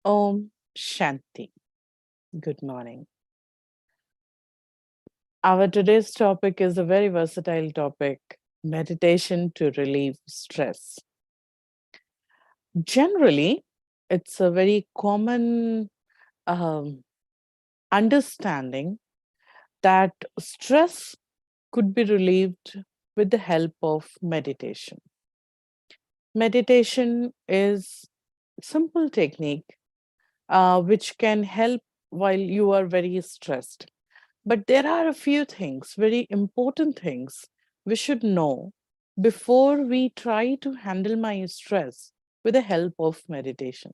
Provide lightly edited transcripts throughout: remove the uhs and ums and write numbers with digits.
Om Shanti. Good morning. Our today's topic is a very versatile topic, meditation to relieve stress. Generally, it's a very common understanding that stress could be relieved with the help of meditation. Meditation is a simple technique which can help while you are very stressed. But there are a few things, very important things we should know before we try to handle my stress with the help of meditation.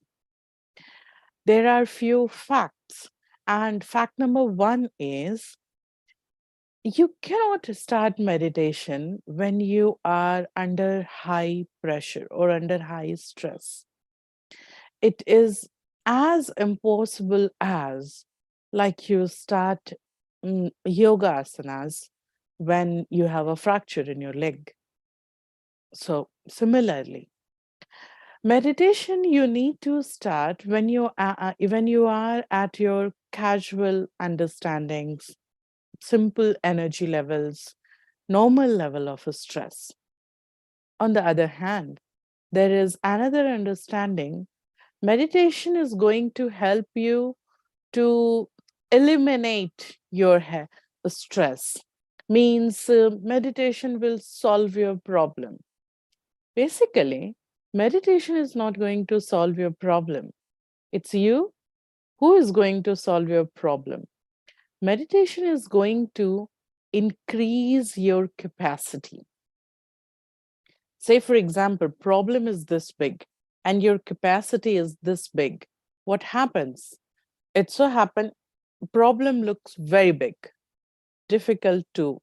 There are few facts, and fact number one is you cannot start meditation when you are under high pressure or under high stress. It is as impossible as like you start yoga asanas when you have a fracture in your leg. So similarly, meditation you need to start when you are at your casual understandings, simple energy levels, normal level of stress. On the other hand, there is another understanding. Meditation is going to help you to eliminate your stress. Means meditation will solve your problem. Basically, meditation is not going to solve your problem. It's you who is going to solve your problem. Meditation is going to increase your capacity. Say, for example, problem is this big and your capacity is this big. What happens? It so happens, problem looks very big, difficult to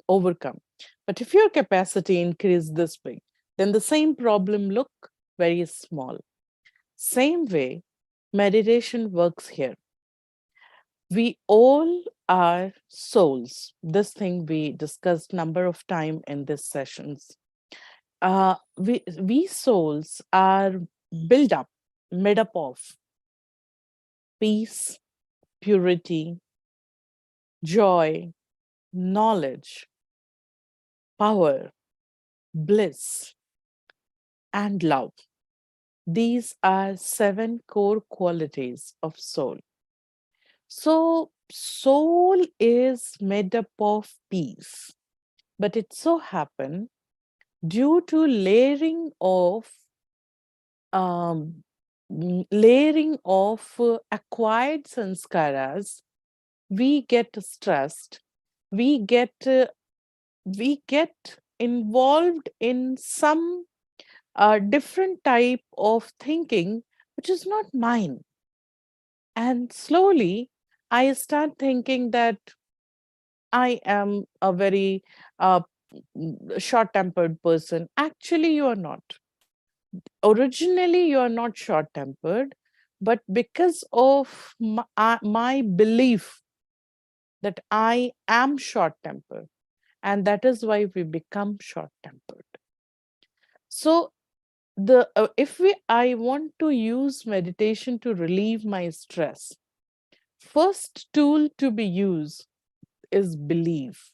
overcome. But if your capacity increase this big, then the same problem look very small. Same way, meditation works here. We all are souls. This thing we discussed number of time in these sessions. We souls are built up, made up of peace, purity, joy, knowledge, power, bliss, and love. These are 7 core qualities of soul. So, soul is made up of peace, but it so happens due to layering of acquired sanskaras, we get stressed, we get involved in some different type of thinking which is not mine, and slowly I start thinking that I am a very short-tempered person. Actually, you are not. Originally, you are not short-tempered, but because of my belief that I am short-tempered, and that is why we become short-tempered. So if I want to use meditation to relieve my stress, first tool to be used is belief.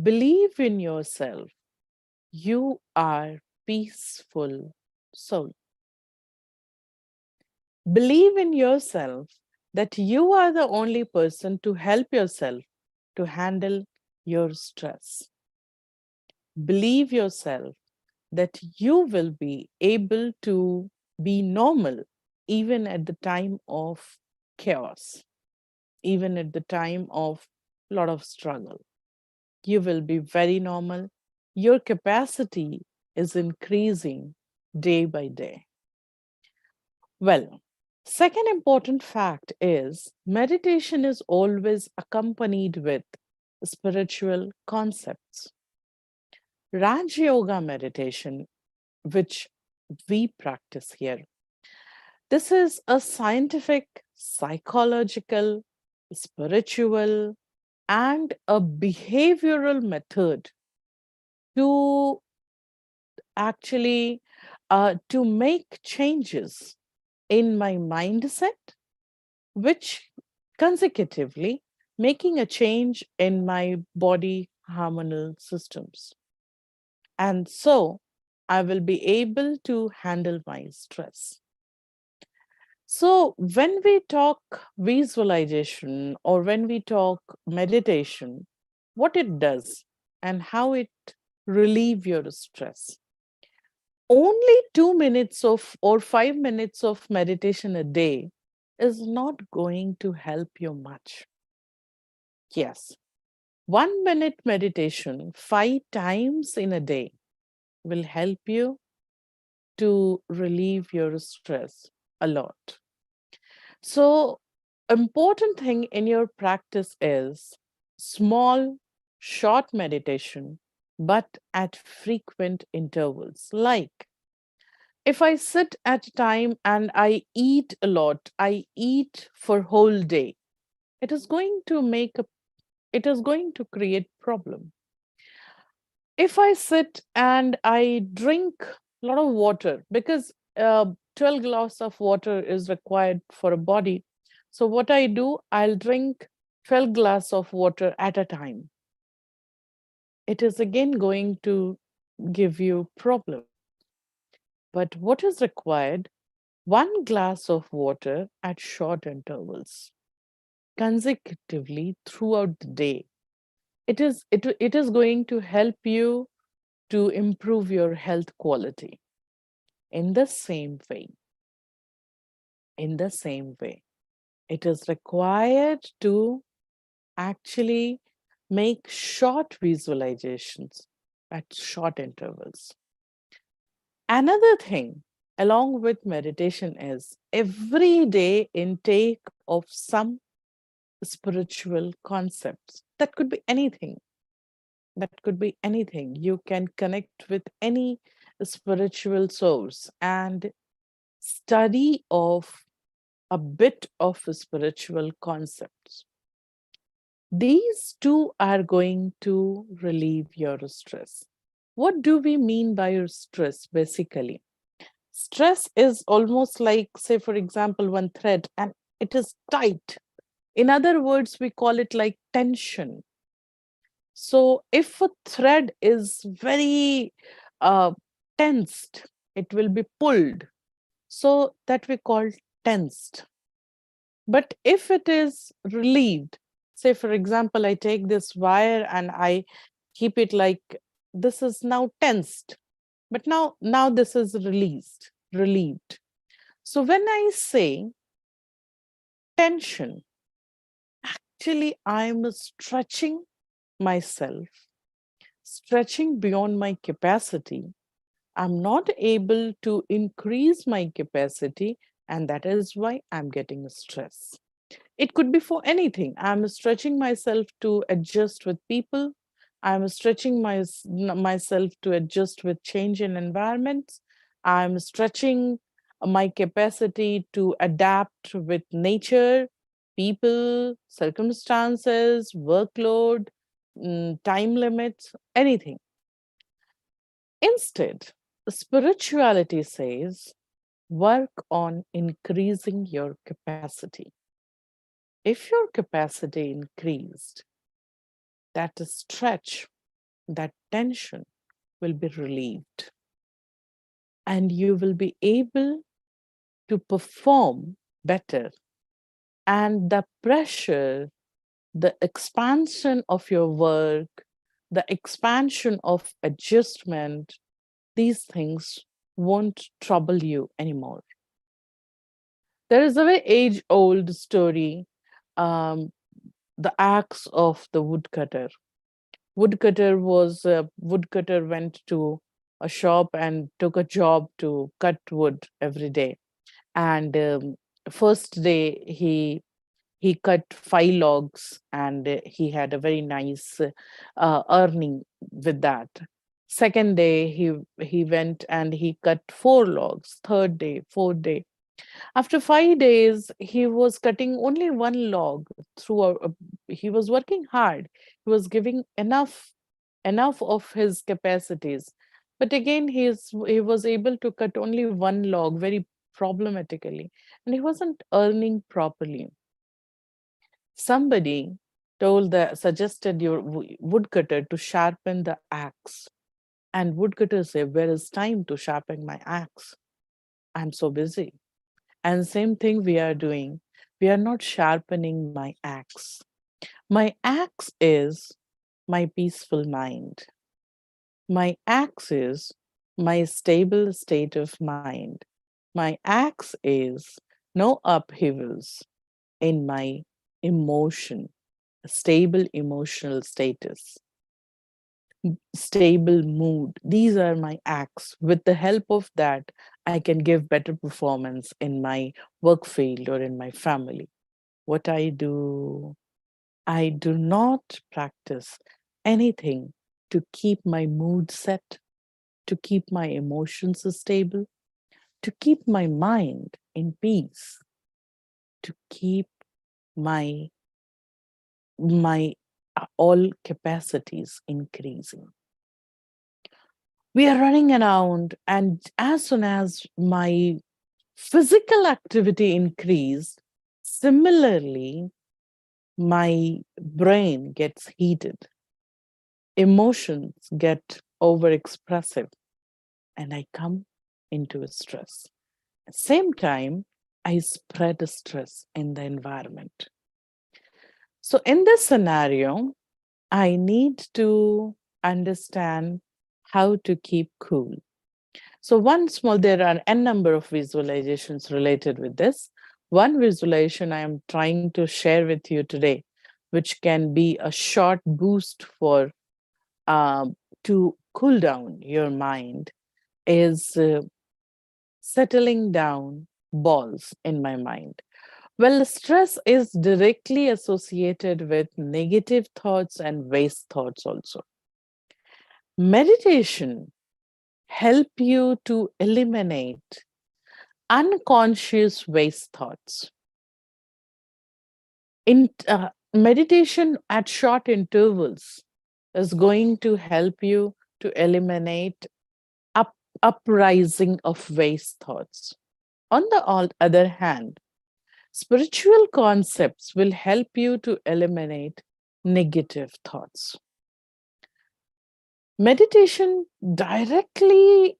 Believe in yourself. You are peaceful soul. Believe in yourself that you are the only person to help yourself to handle your stress. Believe yourself that you will be able to be normal even at the time of chaos, even at the time of a lot of struggle. You will be very normal. Your capacity is increasing day by day. Well, second important fact is meditation is always accompanied with spiritual concepts. Raj Yoga meditation, which we practice here, this is a scientific, psychological, spiritual, and a behavioral method to actually to make changes in my mindset, which consecutively making a change in my body hormonal systems. And so I will be able to handle my stress. So, when we talk visualization or when we talk meditation, what it does and how it relieve your stress. Only 2 minutes of or 5 minutes of meditation a day is not going to help you much. Yes, 1 minute meditation 5 times in a day will help you to relieve your stress a lot. So, important thing in your practice is small, short meditation, but at frequent intervals. Like if I sit at a time and I eat a lot, I eat for whole day, it is going to it is going to create problem. If I sit and I drink a lot of water, because 12 glass of water is required for a body. So what I do, I'll drink 12 glass of water at a time. It is again going to give you problem. But what is required? 1 glass of water at short intervals, consecutively throughout the day. It is going to help you to improve your health quality. In the same way, in the same way, it is required to actually make short visualizations at short intervals. Another thing along with meditation is everyday intake of some spiritual concepts. That could be anything. That could be anything. You can connect with any spiritual source and study of a bit of spiritual concepts. These two are going to relieve your stress. What do we mean by your stress basically? Stress is almost like, say, for example, one thread and it is tight. In other words, we call it like tension. So if a thread is very uh, tensed, it will be pulled. So that we call tensed. But if it is relieved, say, for example, I take this wire and I keep it like this is now tensed, but now this is relieved. So when I say tension, actually I'm stretching myself, stretching beyond my capacity. I'm not able to increase my capacity, and that is why I'm getting stress. It could be for anything. I'm stretching myself to adjust with people. I'm stretching myself to adjust with change in environments. I'm stretching my capacity to adapt with nature, people, circumstances, workload, time limits, anything. Instead, spirituality says work on increasing your capacity. If your capacity increased, that stretch, that tension will be relieved. And you will be able to perform better. And the pressure, the expansion of your work, the expansion of adjustment, these things won't trouble you anymore. There is a very age-old story, um, the axe of the woodcutter. Woodcutter went to a shop and took a job to cut wood every day. And first day he cut 5 logs and he had a very nice earning with that. Second day he went and he cut 4 logs. Third day, fourth day. After 5 days, he was cutting only 1 log throughout. He was working hard. He was giving enough of his capacities. But again, he was able to cut only one log very problematically, and he wasn't earning properly. Somebody suggested your woodcutter to sharpen the axe. And woodcutter said, where is time to sharpen my axe? I'm so busy. And same thing we are doing. We are not sharpening my axe. My axe is my peaceful mind. My axe is my stable state of mind. My axe is no upheavals in my emotion, stable emotional status, stable mood. These are my acts. With the help of that, I can give better performance in my work field or in my family. What I do not practice anything to keep my mood set, to keep my emotions stable, to keep my mind in peace, to keep my all capacities increasing. We are running around, and as soon as my physical activity increased, similarly, my brain gets heated, emotions get overexpressive, and I come into a stress. At the same time, I spread stress in the environment. So in this scenario, I need to understand how to keep cool. So there are n number of visualizations related with this. One visualization I am trying to share with you today, which can be a short boost for to cool down your mind, is settling down balls in my mind. Well, stress is directly associated with negative thoughts and waste thoughts also. Meditation help you to eliminate unconscious waste thoughts. Meditation at short intervals is going to help you to eliminate uprising of waste thoughts. On the other hand, spiritual concepts will help you to eliminate negative thoughts. Meditation directly,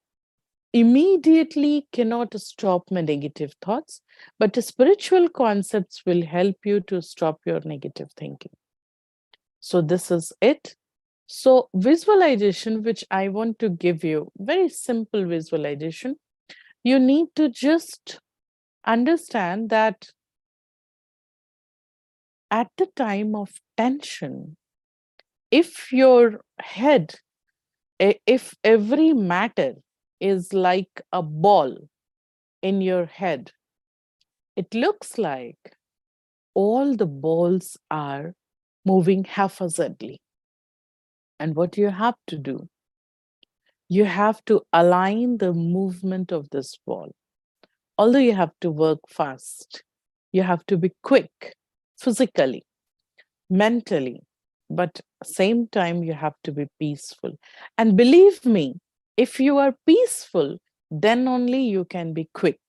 immediately cannot stop my negative thoughts, but the spiritual concepts will help you to stop your negative thinking. So this is it. So visualization, which I want to give you, very simple visualization. You need to just understand that at the time of tension, if your head, if every matter is like a ball in your head, it looks like all the balls are moving haphazardly. And what you have to do, you have to align the movement of this ball. Although you have to work fast, you have to be quick physically, mentally, but same time you have to be peaceful. And believe me, if you are peaceful, then only you can be quick.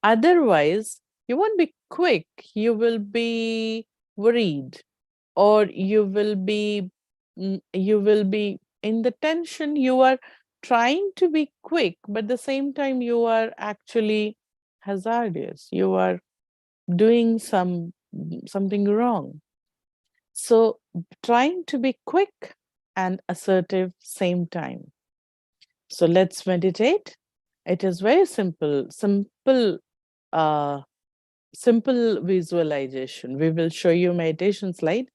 Otherwise, you won't be quick. You will be worried, or you will be in the tension. You are trying to be quick, but at the same time you are actually hazardous. You are doing something wrong. So trying to be quick and assertive same time. So let's meditate. It is very uh, simple visualization. We will show you meditation slide,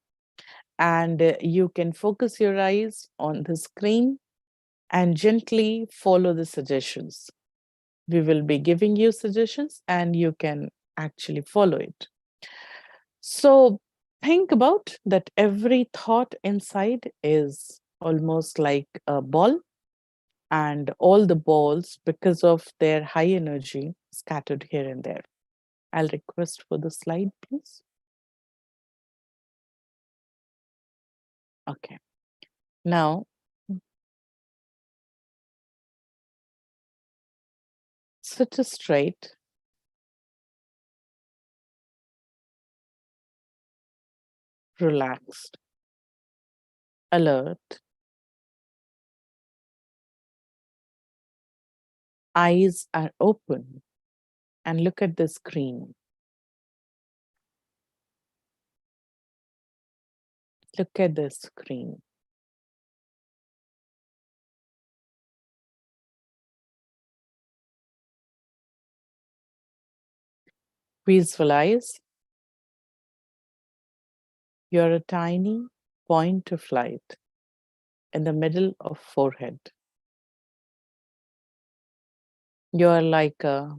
and you can focus your eyes on the screen and gently follow the suggestions. We will be giving you suggestions and you can actually follow it. So think about that every thought inside is almost like a ball, and all the balls, because of their high energy, scattered here and there. I'll request for the slide, please. Okay. Now, Sit straight, relaxed, alert, eyes are open, and look at the screen. Look at the screen. Visualize you're a tiny point of light in the middle of forehead. You're like a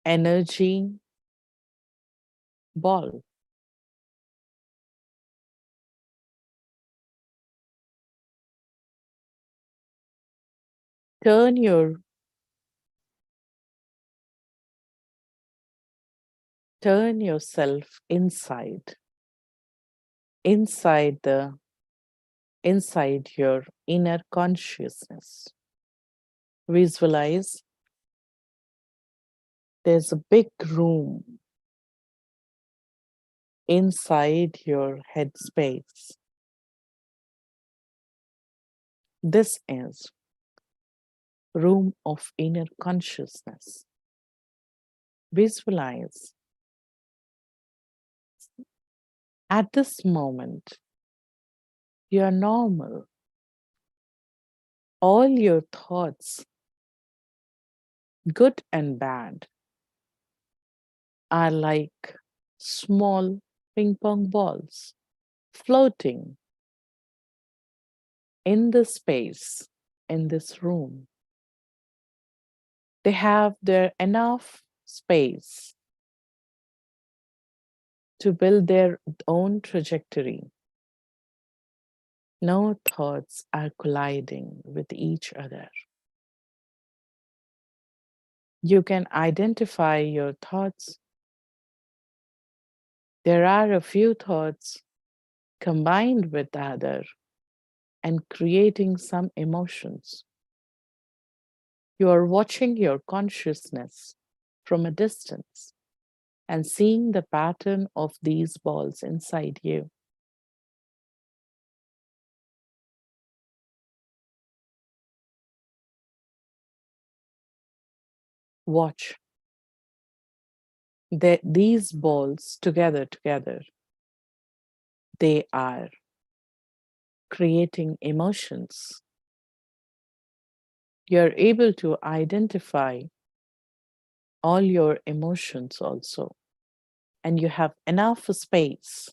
energy ball. Turn yourself inside your inner consciousness. Visualize there's a big room inside your head space. This is room of inner consciousness. Visualize at this moment you are normal. All your thoughts, good and bad, are like small ping pong balls floating in the space in this room. They have their enough space to build their own trajectory. No thoughts are colliding with each other. You can identify your thoughts. There are a few thoughts combined with the other and creating some emotions. You are watching your consciousness from a distance and seeing the pattern of these balls inside you. Watch these balls together, they are creating emotions. You're able to identify all your emotions also, and you have enough space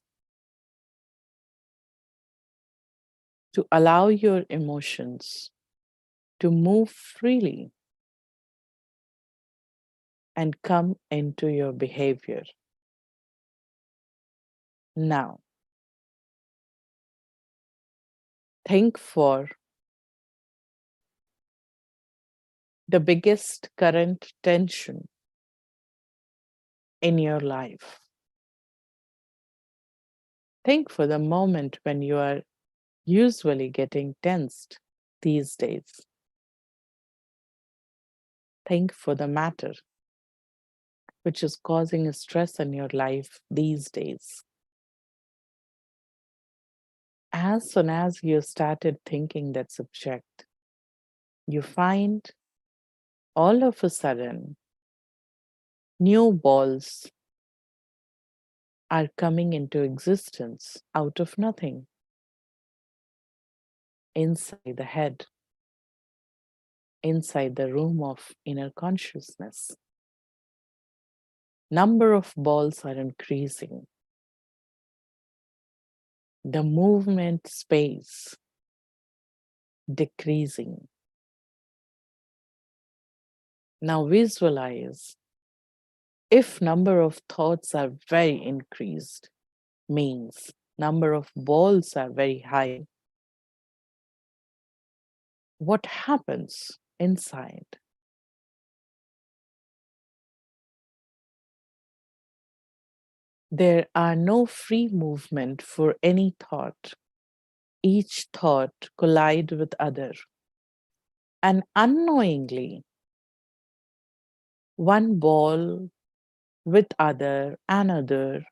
to allow your emotions to move freely and come into your behavior. Now, think for the biggest current tension in your life. Think for the moment when you are usually getting tensed these days. Think for the matter which is causing a stress in your life these days. As soon as you started thinking that subject, you find all of a sudden new balls are coming into existence out of nothing inside the head, inside the room of inner consciousness. Number of balls are increasing. The movement space decreasing. Now visualize if number of thoughts are very increased, means number of balls are very high. What happens inside? There are no free movement for any thought. Each thought collide with other. And unknowingly, one ball with another,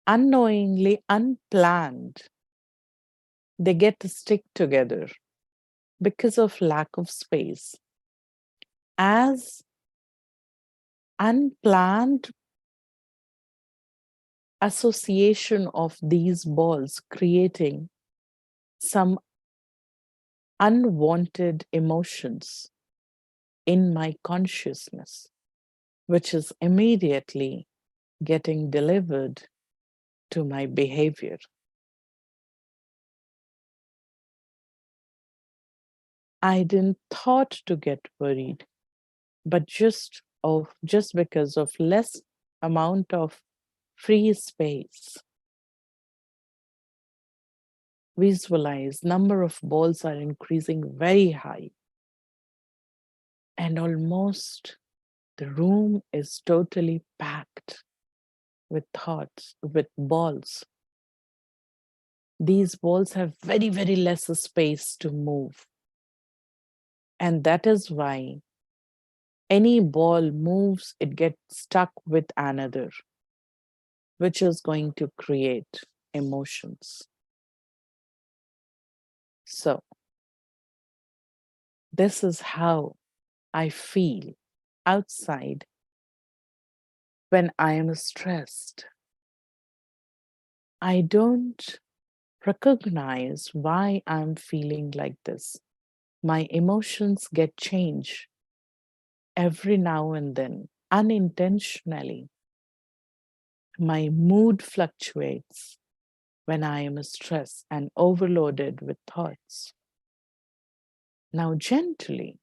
unknowingly, unplanned, they get to stick together because of lack of space. As unplanned association of these balls creating some unwanted emotions in my consciousness, which is immediately getting delivered to my behavior. I didn't thought to get worried, but just because of less amount of free space. Visualize number of balls are increasing very high, and almost the room is totally packed with thoughts, with balls. These balls have very, very less space to move. And that is why any ball moves, it gets stuck with another, which is going to create emotions. So, this is how I feel outside when I am stressed. I don't recognize why I'm feeling like this. My emotions get changed every now and then, unintentionally. My mood fluctuates when I am stressed and overloaded with thoughts. Now, gently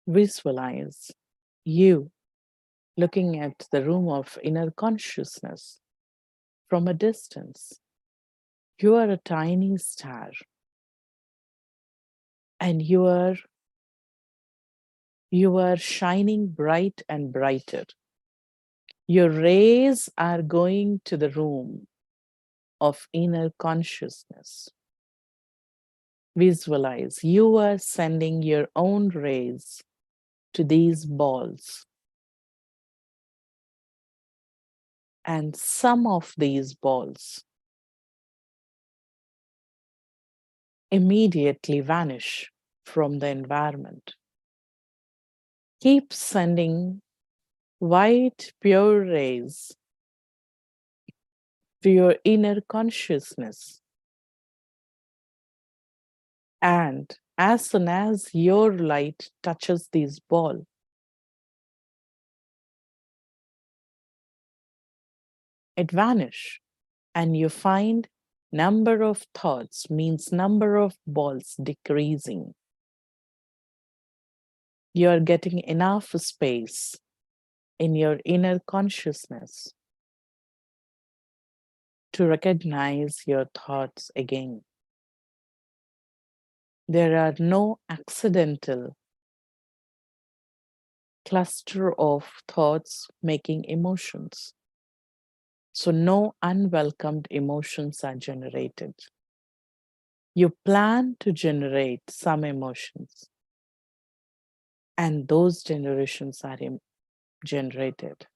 visualize you looking at the room of inner consciousness from a distance. You are a tiny star, and you are shining bright and brighter. Your rays are going to the room of inner consciousness. Visualize you are sending your own rays to these balls. And some of these balls immediately vanish from the environment. Keep sending white, pure rays to your inner consciousness. And as soon as your light touches this ball, it vanishes, and you find number of thoughts means number of balls decreasing. You are getting enough space in your inner consciousness to recognize your thoughts again. There are no accidental cluster of thoughts making emotions. So no unwelcomed emotions are generated. You plan to generate some emotions, and those generations are generated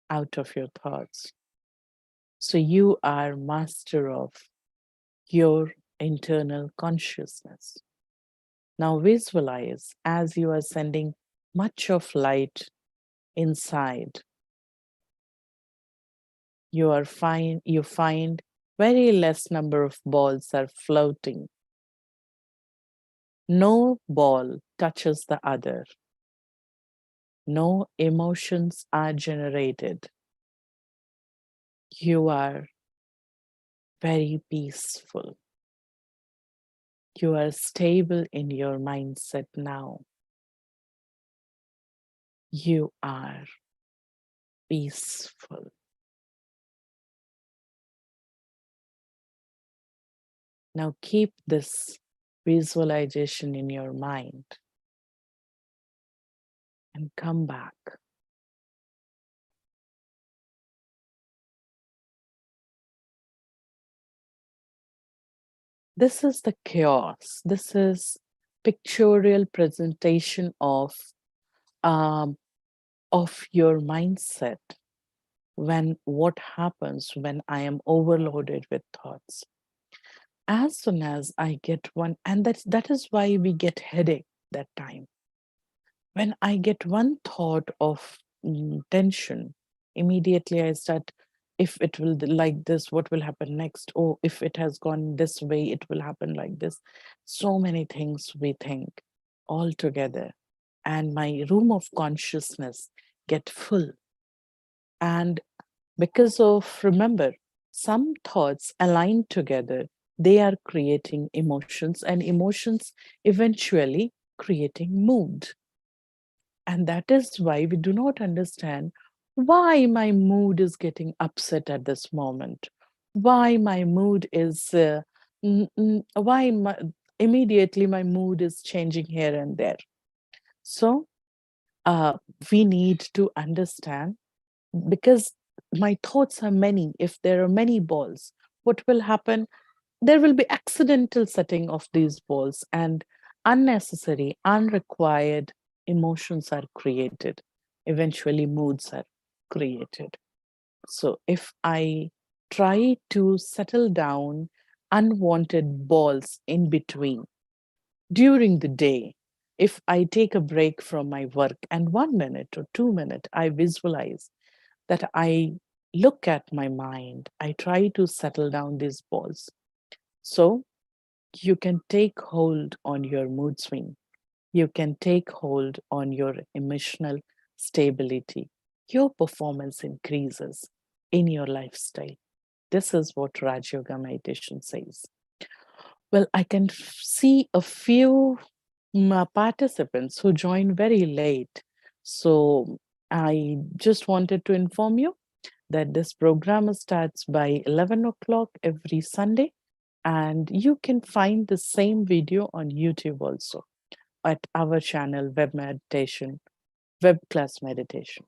out of your thoughts. So you are master of your internal consciousness. Now visualize as you are sending much of light inside. You find very less number of balls are floating. No ball touches the other. No emotions are generated. You are very peaceful. You are stable in your mindset now. You are peaceful. Now keep this visualization in your mind and come back. This is the chaos. This is pictorial presentation um, of your mindset when what happens when I am overloaded with thoughts. As soon as I get one, and that is why we get headache that time. When I get one thought of tension, immediately I start, if it will like this, what will happen next? Oh, if it has gone this way, it will happen like this. So many things we think all together. And my room of consciousness get full. And because of, remember, some thoughts aligned together, they are creating emotions, and emotions eventually creating mood. And that is why we do not understand why my mood is getting upset at this moment, why my mood is, immediately my mood is changing here and there. So uh, we need to understand, because my thoughts are many. If there are many balls, what will happen? There will be accidental setting of these balls, and unnecessary, unrequired emotions are created. Eventually, moods are created. So, if I try to settle down unwanted balls in between during the day, if I take a break from my work and 1 minute or 2 minutes, I visualize that I look at my mind, I try to settle down these balls. So, you can take hold on your mood swing. You can take hold on your emotional stability. Your performance increases in your lifestyle. This is what Raj Yoga meditation says. Well, I can see a few participants who joined very late. So I just wanted to inform you that this program starts by 11 o'clock every Sunday. And you can find the same video on YouTube also at our channel, Web Meditation, WebClass Meditation.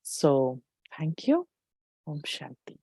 So thank you. Om Shanti.